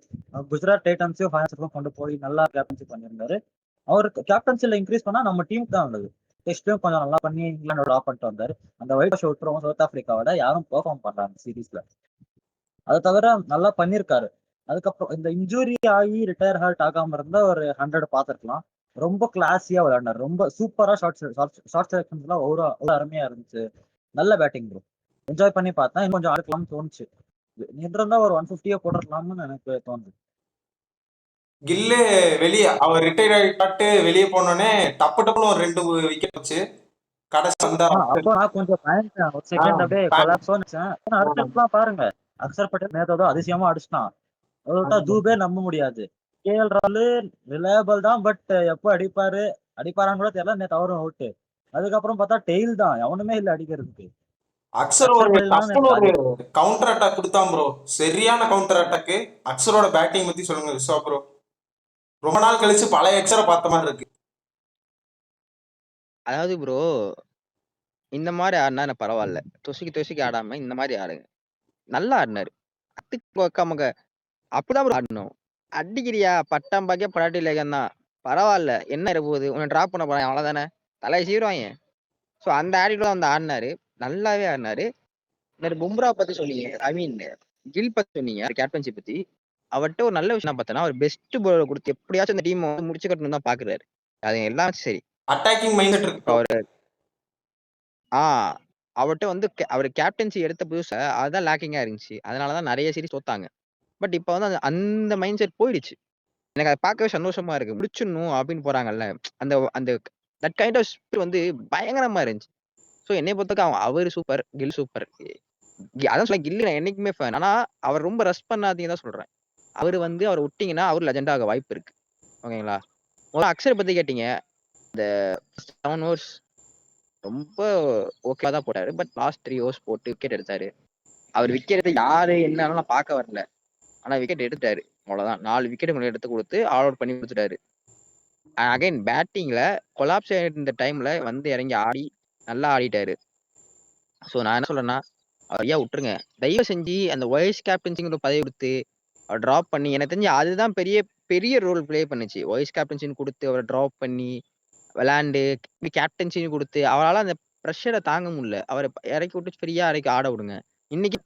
குஜராத் டைட்டன்ஸையும் ஃபைனல்ஸுக்கும் கொண்டு போய் நல்லா கேப்டன்சி பண்ணியிருந்தாரு. அவருக்கு கேப்டன்சில இன்க்ரீஸ் பண்ணா நம்ம டீமுக்கு தான் உள்ளது. டெஸ்ட்லயும் கொஞ்சம் நல்லா பண்ணி இங்கிலாண்டோட ஆஃப் பண்ணிட்டு வந்தாரு. அந்த ஒயிட் வாஷ் விட்டுருவோம் சவுத் ஆப்பிரிக்காவோட யாரும் பெர்ஃபார்ம் பண்றாங்க சீரீஸ்ல. அதை தவிர நல்லா பண்ணியிருக்காரு. அதுக்கப்புறம் இந்த இன்ஜுரி ஆகி ரிட்டையர் ஹார்ட் ஆகாம இருந்தா ஒரு 100 பார்த்துருக்கலாம். ரொம்ப கிளாஸியா விளையாடினாரு. ரொம்ப சூப்பரா ஷார்ட் செலக்ஷன்ஸ் எல்லாம் ஒரு அருமையா இருந்துச்சு. நல்ல பேட்டிங் ப்ரோ. என்ஜாய் பண்ணி பார்த்தேன். இன்னும் கொஞ்சம் ஆடலாம்னு தோணுச்சு. இருந்தா ஒரு 150 போடலாம்னு எனக்கு தோணுது. கில்லு வெளியே அவர் ரிட்டையர் ஆகிட்டு வெளியே போனோடனே டப்பு டப்புன்னு ஒரு 2 விக்கெட் வச்சு கடைசி வந்தா அப்போ நான் கொஞ்சம் பயந்தேன். ஒரு செகண்ட் அப்படியே கொலாப்ஸோ நினைச்சேன். அடுத்தலாம் பாருங்க, அக்ஷர் பட்டேல் நேத்தோ அதிசயமா அடிச்சிட்டான். அதான் தூபே நம்ப முடியாது. கேஎல் ராகுல் ரிலையபிள் தான். பட் எப்போ அடிப்பாரான்னு கூட தெரியல. நேத்து அவரும் அவுட்டு. அதுக்கப்புறம் பார்த்தா டெய்ல் தான். எவனுமே இல்லை அடிக்கிறதுக்கு. அக்ஷர் அக்ஷர் ஒரு பட்டேல் டப்புன்னு ஒரு கவுண்டர் அட்டாக் கொடுத்தான் ப்ரோ. சரியான கவுண்டர் அட்டாக். அக்ஷரோட பேட்டிங் பத்தி சொல்லுங்க விஸ்வா ப்ரோ. ரொம்ப நாள் கழிச்சு பழைய அக்ஷரை பார்த்த மாதிரி இருக்கு. அதாவது ப்ரோ இந்த மாதிரி ஆடினா எனக்கு பரவாயில்ல. தொசுக்கி ஆடாம இந்த மாதிரி ஆடுங்க. நல்லா ஆடினாரு. அத்துக்கு அப்படிதான் ப்ரோ ஆடணும். அடிக்கிறியா பட்டாம் பாக்கிய படாட்டி லேகம் தான். பரவாயில்ல என்ன இருப்போகுது உன்னை டிராப் பண்ண போறான் அவ்வளவுதானே. தலையை சீருவாங்க. ஸோ அந்த ஆடிட்டு வந்து ஆடினாரு. நல்லாவே ஆடினாரு. பும்ரா பத்தி சொன்னீங்க. ஐ மீன் கில் பத்தி சொன்னீங்க கேப்டன்சி பத்தி. அவர்கிட்ட ஒரு நல்ல விஷயம் பார்த்தேன்னா அவர் பெஸ்ட் பவுலர் கொடுத்து எப்படியாச்சும் அந்த டீம் வந்து முடிச்சு கட்டணும் தான் பாக்குறாரு. அது எல்லாம் சரி. அட்டாக்கிங் மைண்ட் செட் இருக்கு. அவரு அவர்கிட்ட வந்து அவர் கேப்டன்சி எடுத்த புதுசா அதுதான் லேக்கிங்கா இருந்துச்சு. அதனாலதான் நிறைய சீரிஸ் தோத்தாங்க. பட் இப்ப வந்து அந்த மைண்ட் செட் போயிடுச்சு. எனக்கு அதை பார்க்கவே சந்தோஷமா இருக்கு. முடிச்சிடணும் அப்படின்னு போறாங்கல்ல. அந்த அந்த தட் கைண்ட் ஆஃப் ஸ்பிரிட் வந்து பயங்கரமா இருந்துச்சு. ஸோ என்னை பொறுத்தவரைக்கும் அவரு சூப்பர், கில் சூப்பர். அதான் சொல்ல கில்லி நான் என்னைக்குமே ஃபேன். ஆனா அவர் ரொம்ப ரஷ் பண்ணாதீங்க தான் சொல்றேன். அவர் வந்து அவர் விட்டீங்கன்னா அவர் லெஜெண்ட் ஆக வாய்ப்பு இருக்கு. ஓகேங்களா? அக்ஷர் பத்தி கேட்டீங்க. இந்த 7 ஓவர்ஸ் ரொம்ப ஓகேவா தான் போட்டாரு. பட் லாஸ்ட் 3 ஓவர்ஸ் போட்டு விக்கெட் எடுத்தாரு. அவர் விக்கெட் எடுத்து யாரு என்னன்னு நான் பார்க்க வரல. ஆனா விக்கெட் எடுத்தாரு. அவ்வளவுதான். 4 விக்கெட் எடுத்து கொடுத்து ஆல் அவுட் பண்ணி கொடுத்துட்டாரு. அகைன் பேட்டிங்ல கொலாப்ஸ் இந்த டைம்ல வந்து இறங்கி ஆடி நல்லா ஆடிட்டாரு. ஸோ நான் என்ன சொல்றேன்னா ஐயா விட்டுருங்க. தயவு செஞ்சு அந்த வைஸ் கேப்டன்சிங்கிற பதவி கொடுத்து அவர் டிராப் பண்ணி எனக்கு தெரிஞ்சு அதுதான் பெரிய பெரிய ரோல் பிளே பண்ணுச்சு. வைஸ் கேப்டன்சின்னு கொடுத்து அவரை டிராப் பண்ணி விளையாண்டு கேப்டன்சின்னு கொடுத்து அவரால் அந்த ப்ரெஷரை தாங்க முடியல. அவரை இறக்கி விட்டு ஃப்ரீயா இறக்கி ஆட விடுங்க. இன்னைக்கு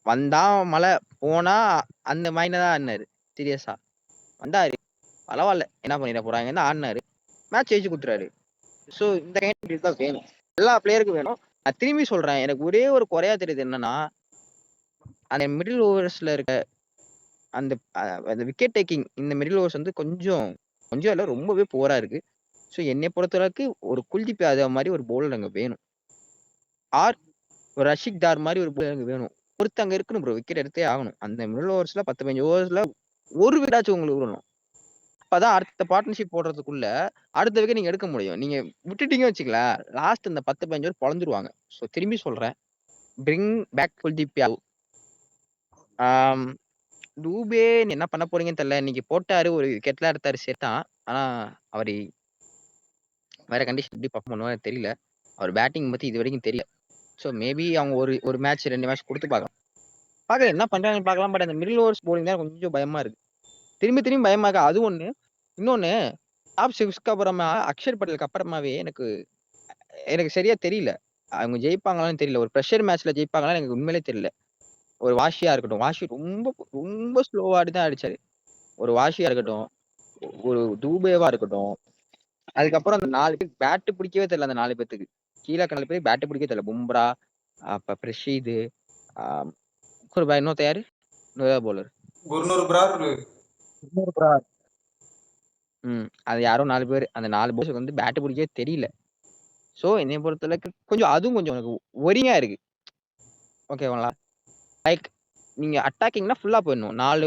வந்தா மழை போனா அந்த மைண்ட தான் ஆடினாரு. சீரியஸா வந்தாரு பரவாயில்ல என்ன பண்ணிட போறாங்கன்னு ஆடினாரு. மேட்ச் ஜெயிச்சு கொடுத்துறாரு. ஸோ இந்த கைண்ட் தான் வேணும். எல்லா பிளேயருக்கும் வேணும். நான் திரும்பி சொல்றேன். எனக்கு ஒரே ஒரு குறையா தெரியுது என்னன்னா அந்த மிடில் ஓவர்ஸ்ல இருக்க அந்த அந்த விக்கெட் டேக்கிங் இந்த மிடில் ஓவர்ஸ் வந்து கொஞ்சம் கொஞ்சம் இல்லை ரொம்பவே போரா இருக்கு. ஸோ என்னை பொறுத்தளவுக்கு ஒரு குல்தீப் யாதவ் மாதிரி ஒரு பவுலர் அங்கே வேணும். ஆர் ஒரு ரஷிக் தார் மாதிரி ஒரு பவுலர் அங்கே வேணும். ஒருத்தங்க அங்க இருக்கணும் ப்ரோ. விக்கெட் எடுத்தே ஆகணும். அந்த மிடில் ஓவர்ஸ்ல 10, 15 ஓவர்ஸ்ல ஒரு விக்கெட்டாச்சும் உங்களுக்கு விழணும். அப்பதான் அடுத்த பார்ட்னர்ஷிப் போடுறதுக்குள்ள அடுத்த விக்கெட் நீங்க எடுக்க முடியும். நீங்க விட்டுட்டீங்க வச்சுக்கங்களேன், லாஸ்ட் இந்த 10, 15 ஓவர் பொழந்துருவாங்க. ஸோ திரும்பி சொல்றேன். Bring back Kuldeep Yadav. ஆம், டூபே என்ன பண்ண போறீங்கன்னு தெரியல. இன்னைக்கு போட்டாரு, ஒரு விக்கெட்லாம் எடுத்தாரு சேர்த்தான். ஆனா அவரு வேற கண்டிஷன் எப்படி பர்ஃபார்ம் பண்ணுவாரு தெரியல. அவர் பேட்டிங் பத்தி இது வரைக்கும் தெரியல. ஸோ மேபி அவங்க ஒரு மேட்ச் 2 மேட்ச் கொடுத்து பார்க்கலாம். பார்க்கலாம் என்ன பண்றாங்கன்னு பார்க்கலாம். பட் அந்த மிடில் ஓவர்ஸ் போலிங் தான் கொஞ்சம் பயமா இருக்கு. திரும்பி திரும்பி பயமா இருக்கு. அது ஒண்ணு. இன்னொன்னு டாப் 6க்கு அப்புறமா அக்ஷர் பட்டேலுக்கு அப்புறமாவே எனக்கு சரியா தெரியல. அவங்க ஜெயிப்பாங்களான்னு தெரியல. ஒரு பிரஷர் மேட்ச்ல ஜெயிப்பாங்களான்னு எனக்கு உண்மையிலே தெரியல. ஒரு வாஷியா இருக்கட்டும். வாஷி ரொம்ப ரொம்ப ஸ்லோவா ஆடி தான் அடிச்சாரு. ஒரு வாஷியா இருக்கட்டும், ஒரு தூபேவா இருக்கட்டும். அதுக்கப்புறம் அந்த 4 பேர் பேட் பிடிக்கவே தெரியல. அந்த 4 பேத்துக்கு கீழே 4 பேர் பேட் பிடிக்கவே தெரியல. பும்ரா, அப்ப பிரஷீது, இன்னொருத்த யாரு, இன்னொரு பவுலர். குர்னூர் பிரார் இன்னொரு bra- அது யாரோ 4 பேர். அந்த 4 பவுலருக்கு வந்து பேட் பிடிக்கவே தெரியல. சோ என்னைய பொறுத்தளவுக்கு கொஞ்சம் அதுவும் கொஞ்சம் எனக்கு ஒரிங்கா இருக்கு. ஓகேங்களா? லைக் நீங்க அட்டாக்கிங்னா ஃபுல்லா போயிடணும். 4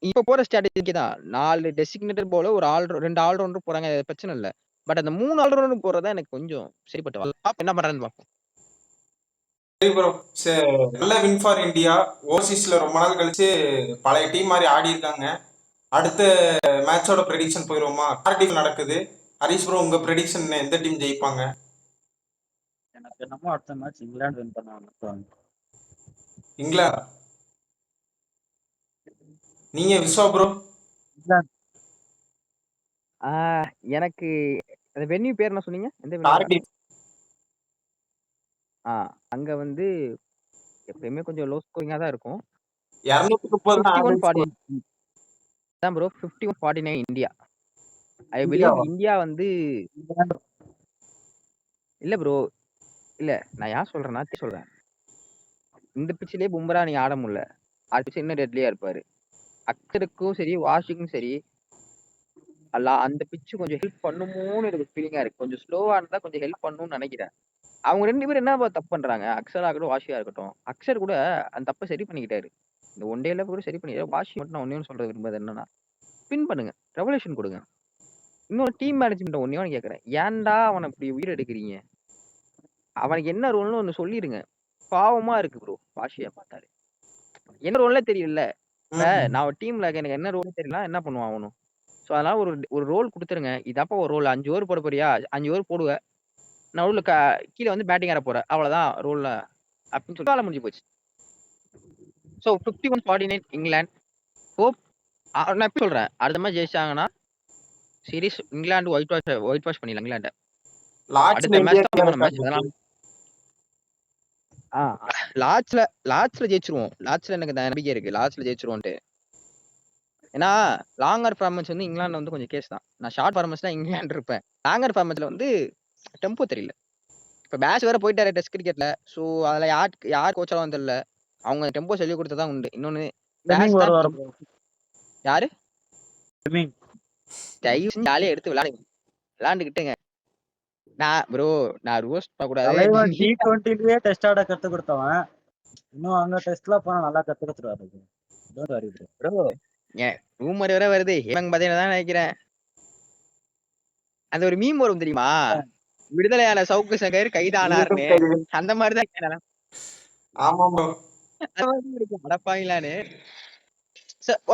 இப்ப போற ஸ்ட்ராட்டஜிக்கு தான் 4 டெசிக்னேட்டட் பவுலர், ஒரு ரெண்டு ஆல்ரவுண்டர் போறாங்க. அது பிரச்சனை இல்ல. பட் அந்த 3 ஆல்ரவுண்டர் போறதா எனக்கு கொஞ்சம் சரிப்பட்டு வரல. பாப்போம் என்ன பண்றான்னு பார்ப்போம். சரி ப்ரோ. நல்ல வின் ஃபார் இந்தியா. ஓவர்சீஸ்ல ரொம்ப நாள் கழிச்சு பழைய டீம் மாதிரி ஆடி இருக்காங்க. அடுத்த மேட்சோட ப்ரெடிக்ஷன் போயிருவோமா? கார்டிஃப் நடக்குது. ஹரிஷ் ப்ரோ, உங்க ப்ரெடிக்ஷன் எந்த டீம் ஜெயிப்பாங்க? எனக்கு என்னமோ அடுத்த மேட்ச் இங்கிலாந்து வின் பண்ணுவாங்க. இங்கிலாந்து. நீங்க விஸ்வா ப்ரோ? இங்கிலாந்து எனக்கு அந்த வென்யூ பேர் என்ன சொன்னீங்க? எந்த venue? கார்டிஃப். அங்க வந்து எப்பயுமே கொஞ்சம் லோ ஸ்கோரிங்கா தான் இருக்கும். 230 தான் 51-49 average. தான் ப்ரோ. 51-49 இந்தியா. ஐ பிலீவ் இந்தியாவா? இந்தியா வந்து இங்கிலாந்து இல்ல ப்ரோ. இல்ல நான் யார் சொல்றேன்னா சொல்றேன். இந்த பிச்சிலே பும்ரா நீங்க ஆட முடியல. அடுத்த இன்னும் டெட்லியா இருப்பாரு. அக்சருக்கும் சரி, வாஷிக்கும் சரி, அந்த பிச்சு கொஞ்சம் ஹெல்ப் பண்ணுமோன்னு எனக்கு ஃபீலிங்கா இருக்கு. கொஞ்சம் ஸ்லோவா இருந்தா கொஞ்சம் ஹெல்ப் பண்ணும்னு நினைக்கிறேன். அவங்க 2 பேரும் என்ன தப்பு பண்றாங்க? அக்ஷரா இருக்கட்டும், வாஷியா இருக்கட்டும். அக்ஷர் கூட அந்த தப்பை சரி பண்ணிக்கிட்டாரு. இந்த ஒன் டேல கூட சரி பண்ணிட்டாரு. வாஷி மட்டும் நான் ஒண்ணே ஒண்ணு சொல்ல விரும்புறது என்னன்னா, ஸ்பின் பண்ணுங்க. ரெவல்யூஷன் கொடுங்க. இன்னொரு டீம் மேனேஜ்மெண்ட் ஒண்ணே ஒண்ணு கேட்கறேன். ஏன்டா அவனை இப்படி உயிர் எடுக்கிறீங்க? அவனுக்கு என்ன ரோல்னு ஒண்ணு சொல்லிருங்க. பாவமா இருக்கு ப்ரோ. வாஷியா பார்த்தாரு. என்ன ரோல்னே தெரியல. இப்ப நான் ஒரு டீம்ல எனக்கு என்ன ரோல் தெரியல, என்ன பண்ணுவான் அவனும். சோ அதனால ஒரு ரோல் கொடுத்துருங்க. இதாப்பா ஒரு ரோல். 5 ஓவர் போட போறியா? 5 ஓவர் போடுவ. நடுவுல கீழே வந்து பேட்டிங் ஆட போற. அவ்வளவுதான் ரோல்ல அப்படின்னு சொல்லி வேலை முடிஞ்சு போச்சு. சோ 51-49 இங்கிலாந்து. ஹோப் நான் எப்படி சொல்றேன், அடுத்த மேட்ச் ஜெயிச்சாங்கன்னா சீரிஸ் இங்கிலாந்து ஒயிட் வாஷ் பண்ணிடலாம் இங்கிலாண்ட. அடுத்த மேட்ச் தான் முக்கியமான மேட்ச். அதெல்லாம் லாஸ்ட்ல ஜெயிச்சிருவோம். லாஸ்ட்ல எனக்கு நம்பிக்கை இருக்கு. லாஸ்ட்ல ஜெயிச்சிருவோன்ட்டு. ஏன்னா லாங்கர் ஃபார்மன்ஸ் வந்து இங்கிலாந்து வந்து கொஞ்சம் கேஸ் தான். நான் ஷார்ட் ஃபார்மன்ஸ் தான் இங்கிலாந்து இருப்பேன். லாங்கர் ஃபார்மன்ஸ்ல வந்து டெம்போ தெரியல. இப்ப பேட்ச் வேற போயிட்டாரு டெஸ்ட் கிரிக்கெட்ல. சோ அதுல யார் கோச்சாலும் தெரியல. அவங்க டெம்போ சொல்லி கொடுத்ததான் உண்டு. இன்னொன்னு Fleming வருவாரு bro. யாரு Fleming. தயவு செஞ்சு ஜாலியா எடுத்து விளையாண்டுக்கிட்டுங்க. நான் ரோஸ்ட் பண்ணக்கூடாது. தலைவன் T20லயே டெஸ்ட் ஆட கத்து கொடுத்தவன். இன்னும் அங்க டெஸ்ட்ல போனா நல்லா கத்து கொடுத்துருவாரு. Don't worry bro. Bro rumour வேற வருது. ஹேமங் பதேன தான் நினைக்கிறேன். அந்த ஒரு மீம் வரும் தெரியுமா? விடுதலையான சவுக்கு சங்கர் கைதானார்னு. அந்த மாதிரிதான். ஆமா ப்ரோ. அடப்பாங்களான்னு.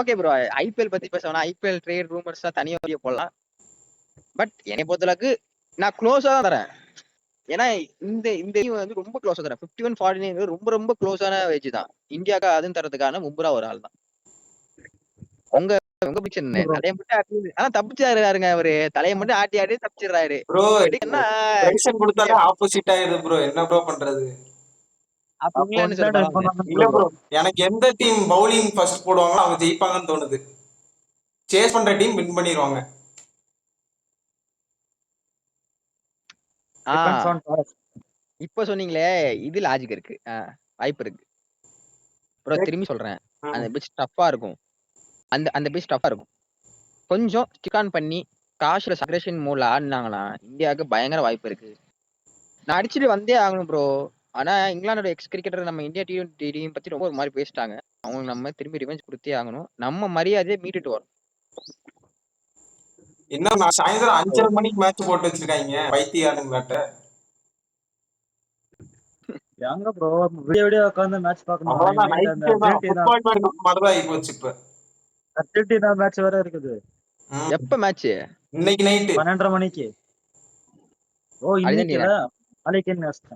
Okay bro. ஐபிஎல் பத்தி பேசணும். ஐபிஎல் ட்ரேட் ரூமர்ஸ் தனியா வீடியோ போடலாம். பட் என்னை பொறுத்தளவுக்கு நான் க்ளோஸா தான் தரேன். ஏன்னா இந்த வந்து ரொம்ப க்ளோஸா தரேன். 51-49 ரொம்ப ரொம்ப க்ளோஸான வேஜ் தான். இந்தியாவுக்கு அதுவும் தரதுக்கான பும்ரா ஒரு ஆள் தான். உங்க பிக்சர் தலையை மட்டும் ஆனா தப்பிச்சாருங்க. அவரு தலையை மட்டும் ஆட்டி ஆட்டி தப்பிச்சிடுறாரு. ப்ரோ ப்ரெடிக்ஷன் கொடுத்தாலே ஆப்போசிட் ஆயிடுது ப்ரோ. என்ன ப்ரோ பண்றது? இல்ல ப்ரோ, எனக்கு எந்த டீம் பவுலிங் ஃபர்ஸ்ட் போடுவாங்களோ அவங்க ஜெயிப்பாங்கன்னு தோணுது. சேஸ் பண்ற டீம் வின் பண்ணிடுவாங்க. இப்ப சொன்னீங்களே இது லாஜிக் இருக்கு. வாய்ப்பு இருக்கு ப்ரோ. திரும்பி சொல்றேன், அந்த பிச் டஃப்பா இருக்கும். அந்த பிச் டஃப்பா இருக்கும். கொஞ்சம் ஸ்டிக் ஆன் பண்ணி காஷ்ல அக்ரஷன் மோட்ல ஆடினாங்கன்னா இந்தியாவுக்கு பயங்கர வாய்ப்பு இருக்கு. நான் அடிச்சுட்டு வந்தே ஆகணும் ப்ரோ. ஆனா இங்கிலாந்தோட எக்ஸ் கிரிக்கெட்டர் நம்ம இந்தியா டி20 டீம் பத்தி ரொம்ப ஒரு மாதிரி பேசிட்டாங்க. அவங்களுக்கு நம்ம திரும்பி ரிவெஞ்ச் கொடுத்தே ஆகணும். நம்ம மரியாதையை மீட்டுட்டு வரும். இன்னும் நான் சாயந்தரம் 5:30 மணிக்கு மேட்ச் போட்டு வச்சிருக்காங்க பைத்தியாருங்களாட்ட. எங்க ப்ரோ விடிய உட்காந்து மேட்ச் பார்க்கணும். அவ்வளவுதான், நைட் அந்த நைட்டு தான் அர்ஜென்டினா ஃபுட்பால் மேட்ச் மாதிரிதான் ஆகி போச்சு இப்ப. அர்ஜென்டினா மேட்ச் வேற இருக்குது எப்ப மேட்ச்? இன்னைக்கு நைட்டு 12:30 மணிக்கு. ஓ இன்னைக்கு அர்ஜென்டினா நாளைக்கு நேஸ்ட்.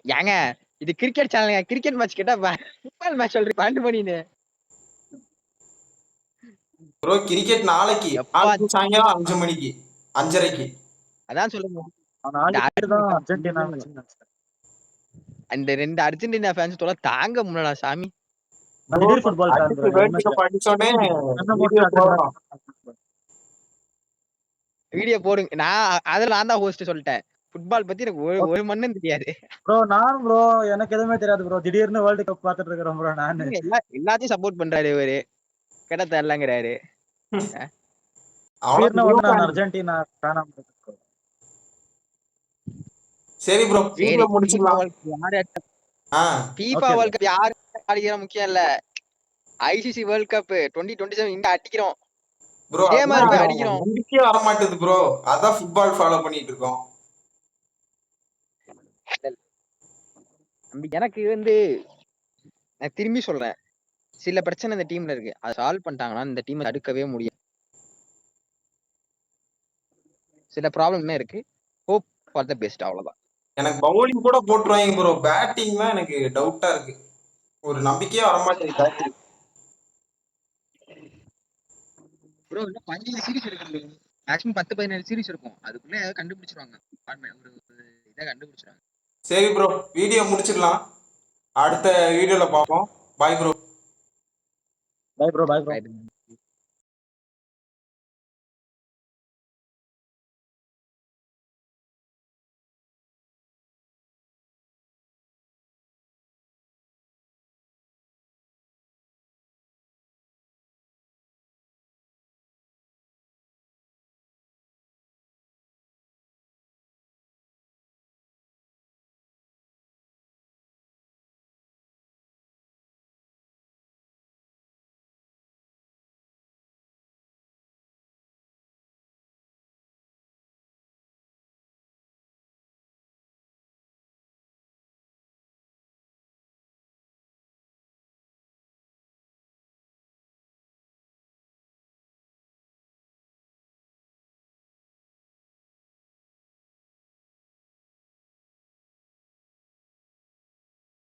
ஏங்க இது கிரிக்கெட் சேனலுங்க. கிரிக்கெட் மேட்ச் கேட்டா ஃபுட்பால் மேட்ச் சொல்றீங்க 12 மணின்னு. ப்ரோ. கிரிக்கெட் நாளைக்கு எப்பா நாளைக்கு சாயங்காலம் 5 மணிக்கு 5:30க்கு. அதான் சொல்லுங்க. நாளைக்கு தான் அர்ஜென்டினா மேட்ச். அந்த 2 அர்ஜென்டினா ஃபேன்ஸ் தொலை தாங்க முடியல சாமி. நான் திடீர் ஃபுட்பால் ஃபேன் அடுத்து ப்ரோ. வேர்ல்ட் கப் அடிச்சோடனே என்ன வீடியோ மோஸ்ட்லி போடுறோம். வீடியோ போடுங்க. நான் தான் ஹோஸ்ட் சொல்லிட்டேன். ஃபுட்பால் பத்தி எனக்கு ஒரு மண்ணும் தெரியாது. ப்ரோ நான் ப்ரோ எனக்கு எதுவுமே தெரியாது ப்ரோ. திடீர்னு வேர்ல்ட் கப் பார்த்துட்டு இருக்கிறேன் ப்ரோ நானு. எல்லாத்தையும் சப்போர்ட் பண்றாரு இவரு. கேட்டா தெரியலங்கிறாரு. திடீர்னு வந்து நான் அர்ஜென்டினா ஃபேனா இருக்கேன். சரி ப்ரோ, வீடியோ முடிச்சிடலாம். FIFA வேர்ல்ட் கப் யாரு அடிக்கிற முக்கியம் இல்ல. ICC வேர்ல்ட் கப் 2027 இங்க அடிக்கிறோம். ப்ரோ இதே மாதிரி போய் அடிக்கிறோம். நம்பிக்கையே வர மாட்டேது ப்ரோ. அதான் ஃபுட்பால் ஃபாலோ பண்ணிட்டு இருக்கோம். எனக்கு வந்து நான் திரும்பி சொல்றேன், சில பிரச்சனை இந்த டீம்ல இருக்கு. அதை சால்வ் பண்ணிட்டாங்கன்னா இந்த டீமை தடுக்கவே முடியும். சில ப்ராப்ளம் இருக்கு. ஹோப் ஃபார் த பெஸ்ட், அவ்வளவுதான். எனக்கு பவுலிங் கூட போட்டுருவாங்க ப்ரோ. பேட்டிங் தான் எனக்கு டவுட்டா இருக்கு. ஒரு நம்பிக்கையே வர மாட்டேங்குது பேட்டிங். ப்ரோ இன்னும் 15 சீரிஸ் இருக்கு. மேக்ஸிமம் 10-17 சீரிஸ் இருக்கும். அதுக்குள்ள கண்டுபிடிச்சிருவாங்க. ஒரு இதை கண்டுபிடிச்சிருவாங்க. சரி ப்ரோ, வீடியோ முடிச்சிடலாம். அடுத்த வீடியோல பார்ப்போம். Bye bro. Bye bro.